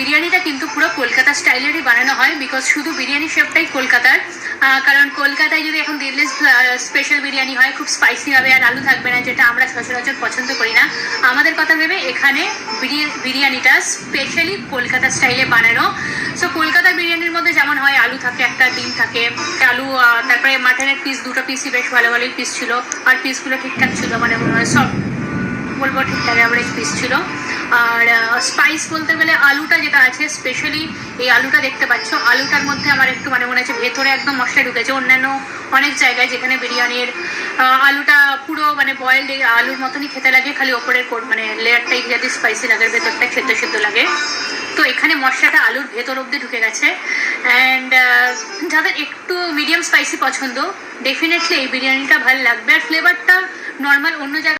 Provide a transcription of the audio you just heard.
বিরিয়ানিটা কিন্তু পুরো কলকাতা স্টাইলেরই বানানো হয়, বিকজ শুধু বিরিয়ানি শেপটাই কলকাতার। কারণ কলকাতায় যদি এখন দিল্লি স্পেশাল বিরিয়ানি হয় খুব স্পাইসি হবে আর আলু থাকবে না, যেটা আমরা সচরাচর পছন্দ করি না। আমাদের কথা ভেবে এখানে বিরিয়ানিটা স্পেশালি কলকাতা স্টাইলে বানানো। সো কলকাতার বিরিয়ানির মধ্যে যেমন হয় আলু থাকে, একটা ডিম থাকে, আলু, তারপরে মাটনের পিস, দুটো পিসই বেশ ভালো ভালোই পিস ছিল, আর পিসগুলো ঠিকঠাক ছিল, মানে সব বলবো ঠিকঠাক অ্যাভারেজ পিস ছিল। আর স্পাইস বলতে গেলে আলুটা যেটা আছে, স্পেশালি এই আলুটা দেখতে পাচ্ছ, আলুটার মধ্যে আমার একটু মানে মনে হচ্ছে ভেতরে একদম মশলা ঢুকেছে। অন্যান্য অনেক জায়গায় যেখানে বিরিয়ানির আলুটা পুরো মানে বয়েলড আলুর মতনই খেতে লাগে, খালি ওপরের মানে লেয়ারটাই যদি স্পাইসি লাগে, ভেতরটা সেদ্ধ সেদ্ধ লাগে, তো এখানে মশলাটা আলুর ভেতর অব্দি ঢুকে গেছে। অ্যান্ড যাদের একটু মিডিয়াম স্পাইসি পছন্দ, ডেফিনেটলি এই বিরিয়ানিটা ভালো লাগবে। আর ফ্লেভারটা নর্মাল অন্য জায়গায়